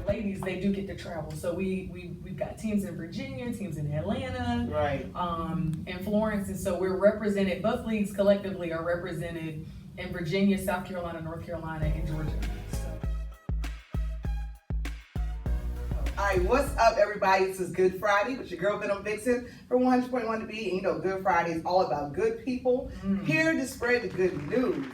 ladies, they do get to travel. So we've got teams in Virginia, teams in Atlanta, Right. and Florence, and so we're represented. Both leagues collectively are represented in Virginia, South Carolina, North Carolina, and Georgia. All right, what's up, everybody? This is Good Friday with your girl Venom Vixen for 100.1 to be. And you know, Good Friday is all about good people here to spread the good news.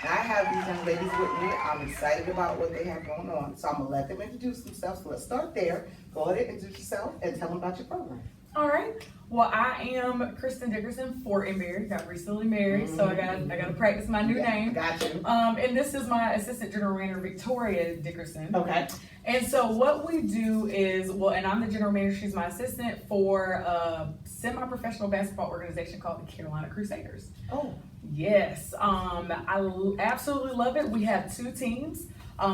I have these young ladies with me. I'm excited about what they have going on. So I'm going to let them introduce themselves. So let's start there. Go ahead and introduce yourself and tell them about your program. All right. Well, I am Kristen Dickerson Fortenberry. Got recently married, so I got to practice my new name. Got you. And this is my assistant general manager, Victoria Dickerson. Okay. And so what we do is, and I'm the general manager. She's my assistant for a semi-professional basketball organization called the Carolina Crusaders. Oh. Yes. I absolutely love it. We have two teams.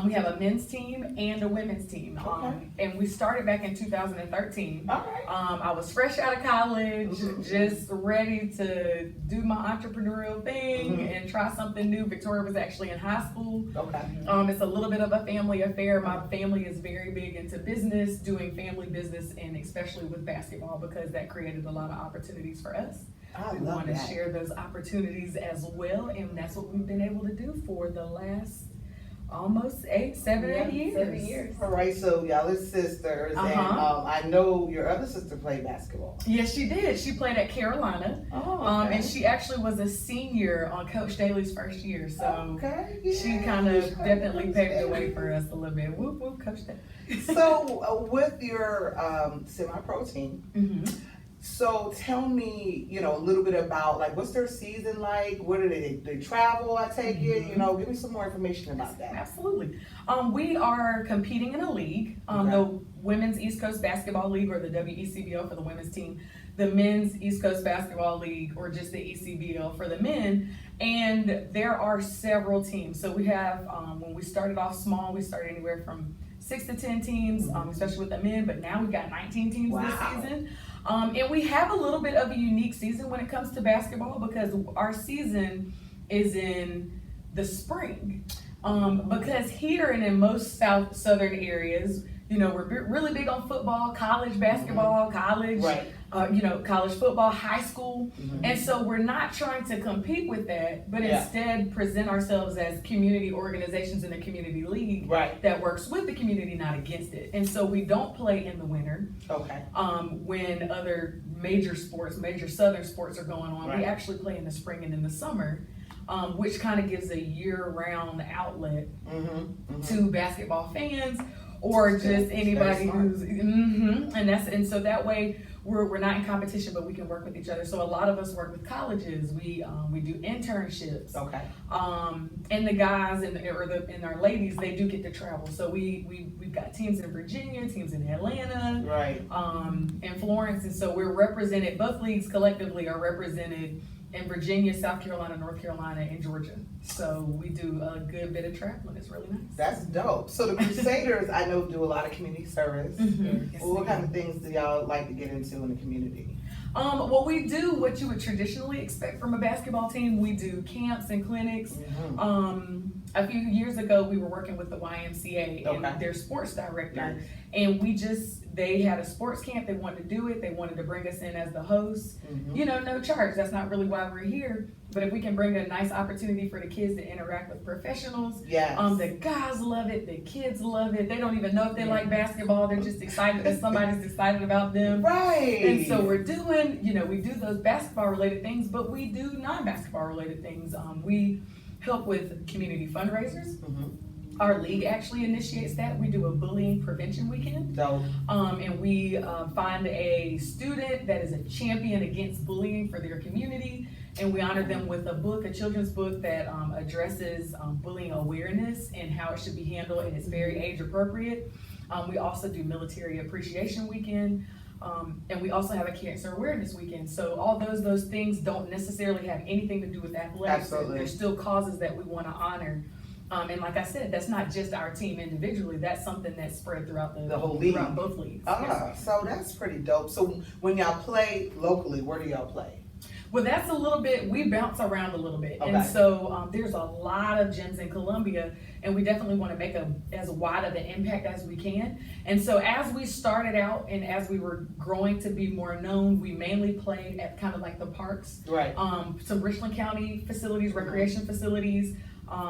We have a men's team and a women's team. Okay. And we started back in 2013. All right. I was fresh out of college, just ready to do my entrepreneurial thing and try something new. Victoria was actually in high school. Okay. It's a little bit of a family affair. My family is very big into business, doing family business, and especially with basketball, because that created a lot of opportunities for us. We want to share those opportunities as well, and that's what we've been able to do for the last almost 7 years. 7 years. All right, so y'all are sisters, and I know your other sister played basketball. Yes, she did. She played at Carolina, and she actually was a senior on Coach Daly's first year. So she kind of definitely paved the way for us a little bit. Whoop whoop, Coach Daly. So with your semi-pro team, so tell me, a little bit about like what's their season like? Where do they travel? I take it. Give me some more information about that. Absolutely. We are competing in a league, the Women's East Coast Basketball League, or the WECBL for the women's team, the Men's East Coast Basketball League, or just the ECBL for the men. And there are several teams. So we have, when we started off small, we started anywhere from 6 to 10 teams, especially with the men, but now we've got 19 teams this season. And we have a little bit of a unique season when it comes to basketball, because our season is in the spring. Because here and in most southern areas, we're really big on football, college basketball, college, college football, high school. And so we're not trying to compete with that, but instead present ourselves as community organizations in a community league that works with the community, not against it. And so we don't play in the winter. When other major southern sports are going on, we actually play in the spring and in the summer. Which kind of gives a year-round outlet to basketball fans, or just anybody who's and so that way we're not in competition, but we can work with each other. So a lot of us work with colleges. We do internships. And the guys and our ladies, they do get to travel. So we've got teams in Virginia, teams in Atlanta, and Florence, and so we're represented. Both leagues collectively are represented in Virginia, South Carolina, North Carolina, and Georgia. So we do a good bit of traveling. It's really nice. That's dope. So the Crusaders, I know, do a lot of community service. What kind of things do y'all like to get into in the community? Well, we do what you would traditionally expect from a basketball team. We do camps and clinics. A few years ago, we were working with the YMCA and their sports director, and they had a sports camp. They wanted to do it. They wanted to bring us in as the host. No charge. That's not really why we're here. But if we can bring a nice opportunity for the kids to interact with professionals, the guys love it. The kids love it. They don't even know if they like basketball. They're just excited that somebody's excited about them. And so we're doing, we do those basketball related things, but we do non-basketball related things. We help with community fundraisers. Our league actually initiates that. We do a bullying prevention weekend. And we find a student that is a champion against bullying for their community, and we honor them with a children's book that addresses bullying awareness and how it should be handled, and it's very age appropriate. We also do military appreciation weekend. And we also have a cancer awareness weekend. So all those things don't necessarily have anything to do with athletics. There's still causes that we want to honor And like I said, that's not just our team individually, that's something that's spread throughout The whole league. throughout both leagues. Yes. So that's pretty dope. So when y'all play locally, where do y'all play? Well, that's a little bit, we bounce around a little bit. Okay. And so there's a lot of gyms in Columbia, and we definitely want to make as wide of an impact as we can. And so as we started out and as we were growing to be more known, we mainly played at kind of like the parks. Right. Some Richland County facilities, recreation facilities,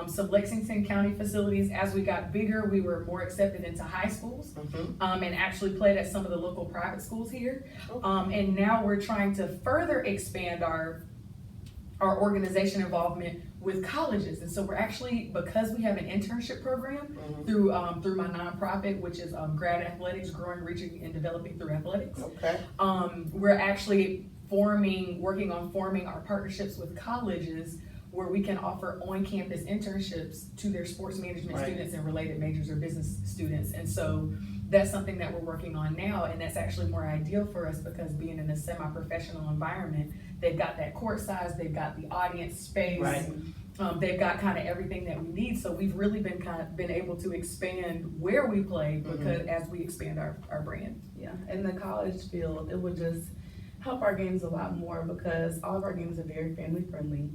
some Lexington County facilities. As we got bigger, we were more accepted into high schools, and actually played at some of the local private schools here. And now we're trying to further expand our organization involvement with colleges. And so we're actually, because we have an internship program through my nonprofit, which is Grad Athletics, Growing, Reaching, and Developing Through Athletics. Okay. We're actually working on forming our partnerships with colleges where we can offer on-campus internships to their sports management students and related majors or business students. And so that's something that we're working on now, and that's actually more ideal for us because being in a semi-professional environment, they've got that court size, they've got the audience space, they've got kind of everything that we need. So we've really been able to expand where we play because as we expand our brand. Yeah, in the college field, it would just help our games a lot more because all of our games are very family friendly.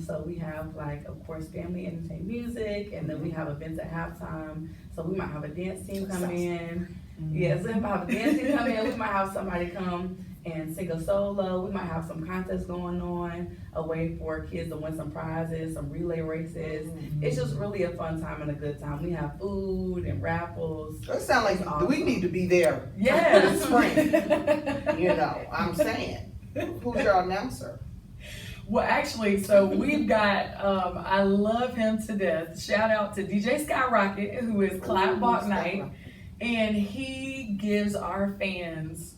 So we have, like, of course, family entertainment music, and then we have events at halftime. So we might have a dance team come in. Yeah, so we might have a dance team come in. We might have somebody come and sing a solo. We might have some contests going on, a way for kids to win some prizes, some relay races. It's just really a fun time and a good time. We have food and raffles. That sounds like awesome. We need to be there. Yes. Spring. You know, I'm saying. Who's your announcer? Well, actually, so we've got, I love him to death. Shout out to DJ Skyrocket, who is Clyde Bachnight, and he gives our fans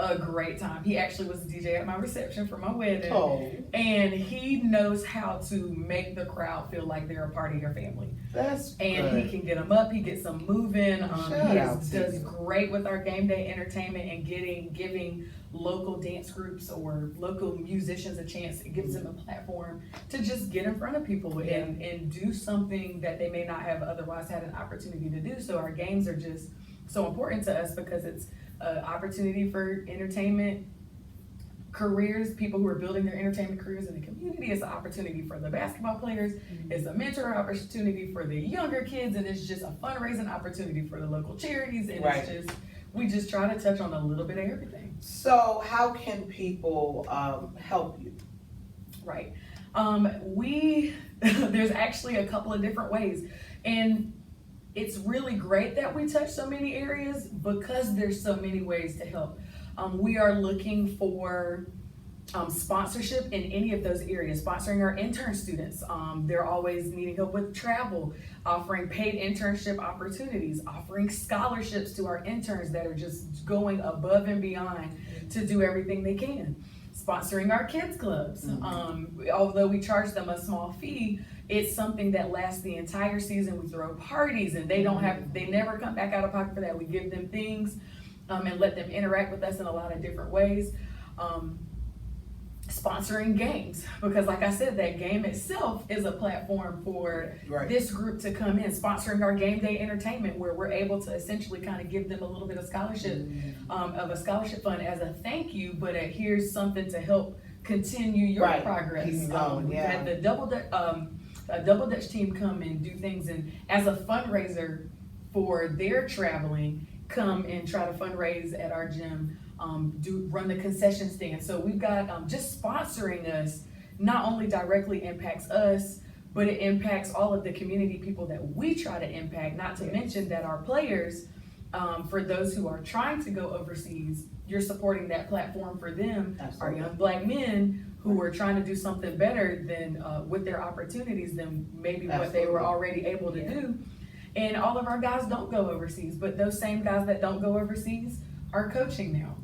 a great time. He actually was the DJ at my reception for my wedding, and he knows how to make the crowd feel like they're a part of your family. That's and good. He can get them up, he gets them moving. He does you. great with our game day entertainment and giving local dance groups or local musicians a chance. It gives them a platform to just get in front of people and do something that they may not have otherwise had an opportunity to do. So our games are just so important to us because it's an opportunity for entertainment careers, people who are building their entertainment careers in the community. It's an opportunity for the basketball players. It's a mentor opportunity for the younger kids, and it's just a fundraising opportunity for the local charities. And it's just, we just try to touch on a little bit of everything. So how can people help you? Right. There's actually a couple of different ways. And it's really great that we touch so many areas because there's so many ways to help. We are looking for sponsorship in any of those areas, sponsoring our intern students. They're always needing help with travel, offering paid internship opportunities, offering scholarships to our interns that are just going above and beyond to do everything they can. Sponsoring our kids clubs. Although we charge them a small fee, it's something that lasts the entire season. We throw parties and they never come back out of pocket for that. We give them things and let them interact with us in a lot of different ways. Sponsoring games, because like I said, that game itself is a platform for this group to come in. Sponsoring our game day entertainment, where we're able to essentially kind of give them a little bit of scholarship, of a scholarship fund as a thank you, but here's something to help continue your progress. Keep going, We've had the Double Dutch team come and do things, and as a fundraiser for their traveling, come and try to fundraise at our gym. Run the concession stand. So we've got just sponsoring us not only directly impacts us, but it impacts all of the community people that we try to impact, not to mention that our players, for those who are trying to go overseas, you're supporting that platform for them. Our young black men who are trying to do something better than with their opportunities than maybe what they were already able to do. And all of our guys don't go overseas, but those same guys that don't go overseas are coaching now.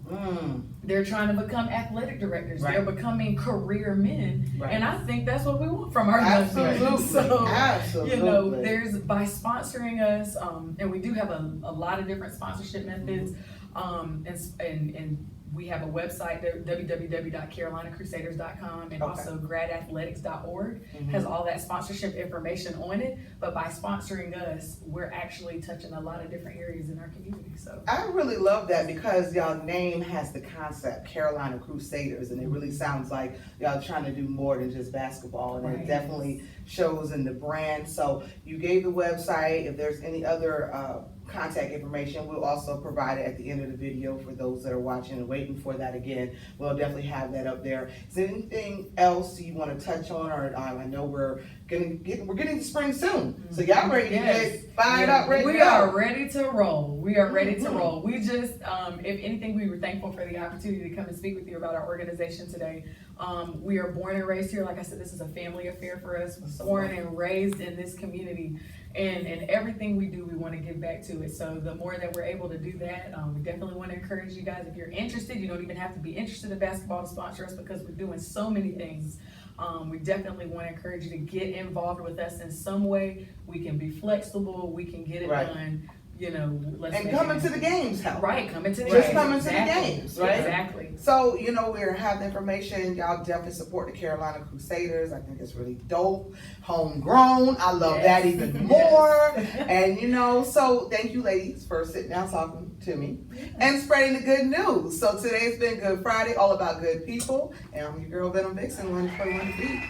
They're trying to become athletic directors. They're becoming career men. And I think that's what we want from our young men. So, you know, there's by sponsoring us, and we do have a lot of different sponsorship methods. And we have a website, www.carolinacrusaders.com, and also gradathletics.org has all that sponsorship information on it. But by sponsoring us, we're actually touching a lot of different areas in our community. So I really love that because y'all name has the concept Carolina Crusaders, and it really sounds like y'all trying to do more than just basketball, and it definitely shows in the brand. So you gave the website. If there's any other contact information, we'll also provide it at the end of the video for those that are watching and waiting for that again. We'll definitely have that up there. Is there anything else you want to touch on? Or I know we're getting to spring soon, so y'all ready to get fired up, ready to go. We are ready to roll. We are ready to roll. We just, if anything, we were thankful for the opportunity to come and speak with you about our organization today. We are born and raised here. Like I said, this is a family affair for us. Born and raised in this community. And everything we do, we want to give back to it. So the more that we're able to do that, we definitely want to encourage you guys. If you're interested, you don't even have to be interested in basketball to sponsor us, because we're doing so many things. We definitely want to encourage you to get involved with us in some way. We can be flexible. We can get it done. You know, and coming to the games help. Right, coming to the games. Just games. coming to the games, right? Exactly. So, you know, we're having information. Y'all definitely support the Carolina Crusaders. I think it's really dope. Homegrown. I love that even more. And, you know, so thank you, ladies, for sitting down talking to me and spreading the good news. So today's been Good Friday, all about good people. And I'm your girl, Venom Vixen, 121 to beat.